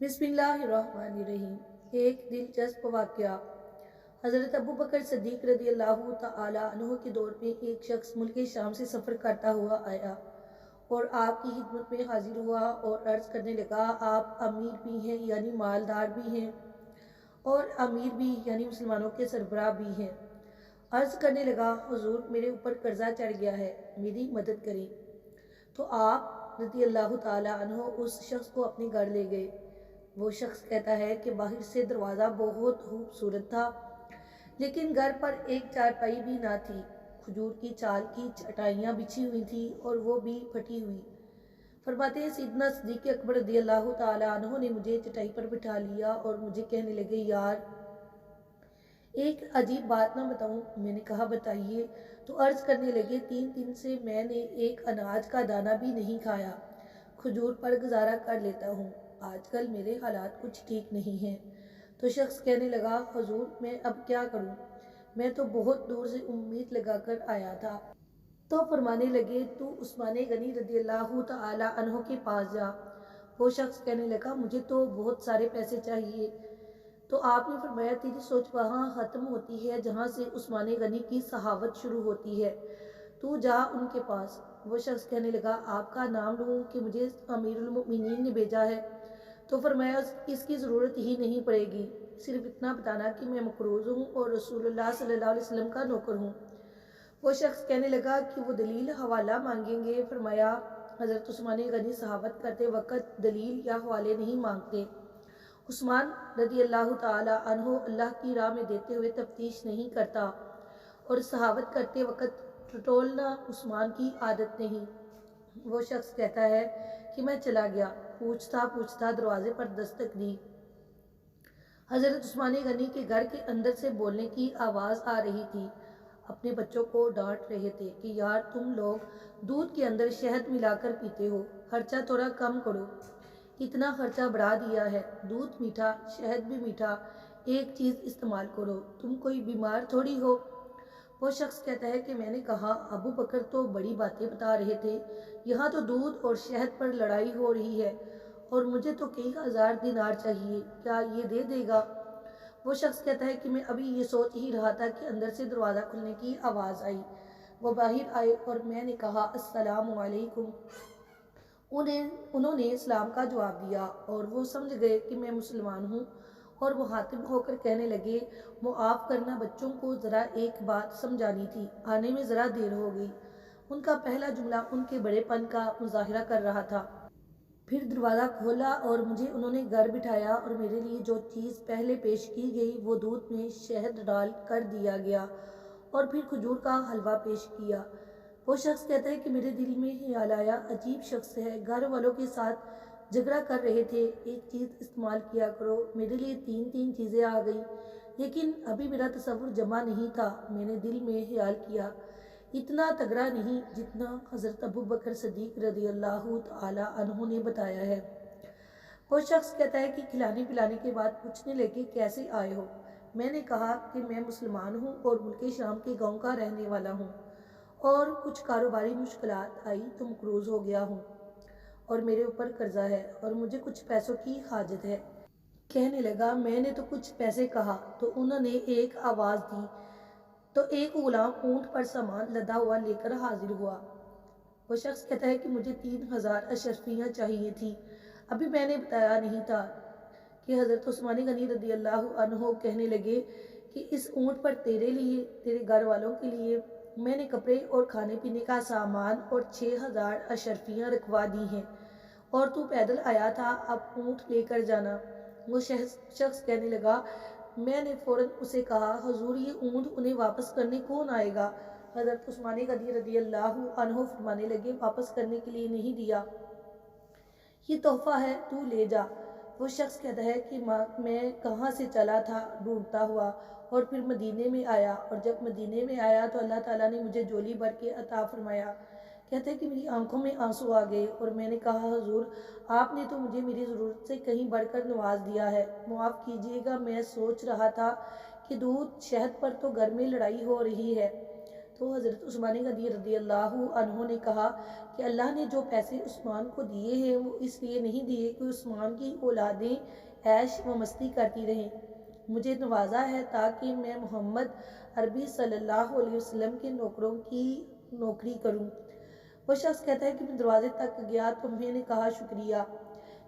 बिस्मिल्लाहिर्रहमानिर्रहीम। एक दिलचस्प वाक़या। हज़रत अबू बकर सिद्दीक़ रज़ी अल्लाह तआला अन्हु के दौर में एक शख्स मुल्क शाम से सफ़र करता हुआ आया और आपकी खिदमत में हाजिर हुआ और अर्ज़ करने लगा, आप अमीर भी हैं यानी मालदार भी हैं और अमीर भी यानी मुसलमानों के सरबराह भी हैं। अर्ज़ करने लगा, हुज़ूर मेरे ऊपर कर्ज़ा चढ़ गया है, मेरी मदद करें। तो आप रज़ी अल्लाह तआला अन्हु उस शख्स को अपने घर ले गए। वो शख्स कहता है कि बाहर से दरवाज़ा बहुत खूबसूरत था, लेकिन घर पर एक चारपाई भी ना थी। खजूर की छाल की चटाइयाँ बिछी हुई थी और वो भी फटी हुई। फरमाते हैं सैयदना सिद्दीक़ अकबर रज़ियल्लाहु ताला अन्हु ने मुझे चटाई पर बिठा लिया और मुझे कहने लगे, यार एक अजीब बात ना बताऊं? मैंने कहा बताइए। तो अर्ज़ करने लगे, 3 दिन से मैंने एक अनाज का दाना भी नहीं खाया, खजूर पर गुजारा कर लेता हूँ। आजकल मेरे हालात कुछ ठीक नहीं हैं। तो शख्स कहने लगा, हुजूर मैं अब क्या करूँ? मैं तो बहुत दूर से उम्मीद लगाकर आया था। तो फरमाने लगे, तू उस्मान गनी रज़ियल्लाहु तआला अन्हु के पास जा। वो शख्स कहने लगा, मुझे तो बहुत सारे पैसे चाहिए। तो आपने फरमाया, तेरी सोच वहाँ ख़त्म होती है जहाँ से उस्मान गनी की सहावत शुरू होती है, तू जा उनके पास। वो शख्स कहने लगा, आपका नाम लूँ कि मुझे अमीरुल मोमिनीन ने भेजा है? तो फरमाया, इसकी ज़रूरत ही नहीं पड़ेगी, सिर्फ इतना बताना कि मैं मकरूज़ हूँ और रसूलुल्लाह सल्लल्लाहु अलैहि वसल्लम का नौकर हूँ। वो शख्स कहने लगा कि वो दलील हवाला मांगेंगे। फरमाया, हज़रत उस्मान गनी सहाबत करते वक़्त दलील या हवाले नहीं मांगते। उस्मान रज़ी अल्लाह तआला अन्हु अल्लाह की राह में देते हुए तफ्तीश नहीं करता और सहाबत करते वक़्त टटोलना उस्मान की आदत नहीं। वो शख्स कहता है कि मैं चला गया, पूछता पूछता दरवाजे पर दस्तक दी। हज़रत उस्मान गनी के घर के अंदर से बोलने की आवाज़ आ रही थी। अपने बच्चों को डांट रहे थे कि यार तुम लोग दूध के अंदर शहद मिलाकर पीते हो, खर्चा थोड़ा कम करो। इतना खर्चा बढ़ा दिया है, दूध मीठा शहद भी मीठा, एक चीज़ इस्तेमाल करो, तुम कोई बीमार थोड़ी हो। वो शख्स कहता है कि मैंने कहा, अबू बकर तो बड़ी बातें बता रहे थे, यहाँ तो दूध और शहद पर लड़ाई हो रही है और मुझे तो कई हज़ार दिनार चाहिए, क्या ये दे देगा? वो शख्स कहता है कि मैं अभी ये सोच ही रहा था कि अंदर से दरवाज़ा खुलने की आवाज़ आई। वो बाहर आए और मैंने कहा, अस्सलामु अलैकुम। उन्होंने इस्लाम का जवाब दिया और वो समझ गए कि मैं मुसलमान हूँ और वो हातिम होकर कहने लगे, मुआफ़ करना, बच्चों को ज़रा एक बात समझानी थी, आने में ज़रा देर हो गई। उनका पहला जुमला उनके बड़ेपन का मुज़ाहिरा कर रहा था। फिर दरवाज़ा खोला और मुझे उन्होंने घर बिठाया और मेरे लिए जो चीज़ पहले पेश की गई वो दूध में शहद डाल कर दिया गया और फिर खजूर का हलवा पेश किया। वो शख्स कहता है कि मेरे दिल में ख्याल आया, अजीब शख्स है, घर वालों के साथ झगड़ा कर रहे थे, एक चीज़ इस्तेमाल किया करो। मेरे लिए 3 चीज़ें आ गई, लेकिन अभी मेरा तसव्वुर जमा नहीं था। मैंने दिल में ख्याल किया, इतना तगड़ा नहीं जितना हज़रत अबू बकर सिद्दीक़ रज़ियल्लाहु तआला अन्हु ने बताया है। वो शख्स कहता है कि खिलाने पिलाने के बाद पूछने लगे, कैसे आए हो? मैंने कहा कि मैं मुसलमान हूँ और मुल्क शाम के गांव का रहने वाला हूँ और कुछ कारोबारी मुश्किलात आई तो मकरूज़ हो गया हूँ और मेरे ऊपर कर्जा है और मुझे कुछ पैसों की हाजत है। कहने लगा, मैंने तो कुछ पैसे कहा तो उन्होंने एक आवाज़ दी तो एक गुलाम ऊँट पर सामान लदा हुआ लेकर हाजिर हुआ। वो शख्स कहता है कि मुझे 3000 अशरफियाँ चाहिए थी। अभी मैंने बताया नहीं था कि हज़रत उस्मान गनी रज़ियल्लाहु अन्हु कहने लगे कि इस ऊँट पर तेरे लिए, तेरे घर वालों के लिए मैंने कपड़े और खाने पीने का सामान और 6000 अशरफियाँ रखवा दी हैं और तू पैदल आया था, अब ऊँट लेकर जाना। वो शख्स कहने लगा, मैंने फ़ौरन उसे कहा, हुजूर ये ऊँट उन्हें वापस करने कौन आएगा? हज़रत उस्मान गनी रज़ियल्लाहु अन्हु फरमाने लगे, वापस करने के लिए नहीं दिया, ये तोहफ़ा है, तू ले जा। वो शख्स कहता है कि मैं कहाँ से चला था ढूंढता हुआ और फिर मदीने में आया और जब मदीने में आया तो अल्लाह ताला ने मुझे झोली भर के अता फरमाया। कहते हैं कि मेरी आंखों में आंसू आ गए और मैंने कहा, हुजूर आपने तो मुझे मेरी ज़रूरत से कहीं बढ़कर नवाज दिया है, मुआफ़ कीजिएगा, मैं सोच रहा था कि दूध शहद पर तो घर में लड़ाई हो रही है। تو حضرت عثمان غنی رضی اللہ عنہ نے کہا کہ اللہ نے جو پیسے عثمان کو دیے ہیں وہ اس لیے نہیں دیے کہ عثمان کی اولادیں عیش و مستی کرتی رہیں، مجھے نوازا ہے تاکہ میں محمد عربی صلی اللہ علیہ وسلم کے نوکروں کی نوکری کروں۔ وہ شخص کہتا ہے کہ میں دروازے تک گیا تو میں نے کہا شکریہ۔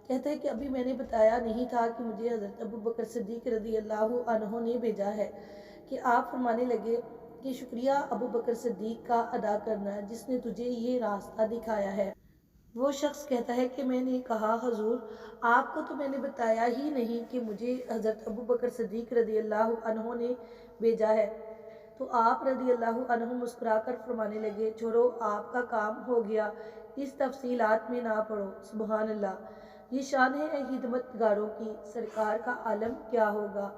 کہتا ہے کہ ابھی میں نے بتایا نہیں تھا کہ مجھے حضرت ابو بکر صدیق رضی اللہ عنہ نے بھیجا ہے، کہ آپ فرمانے لگے کہ شکریہ ابو بکر صدیق کا ادا کرنا جس نے تجھے یہ راستہ دکھایا ہے۔ وہ شخص کہتا ہے کہ میں نے کہا حضور آپ کو تو میں نے بتایا ہی نہیں کہ مجھے حضرت ابو بکر صدیق رضی اللہ عنہ نے بھیجا ہے۔ تو آپ رضی اللہ عنہ مسکرا کر فرمانے لگے چھوڑو آپ کا کام ہو گیا، اس تفصیلات میں نہ پڑو۔ سبحان اللہ، یہ شان ہے خدمت گاروں کی، سرکار کا عالم کیا ہوگا۔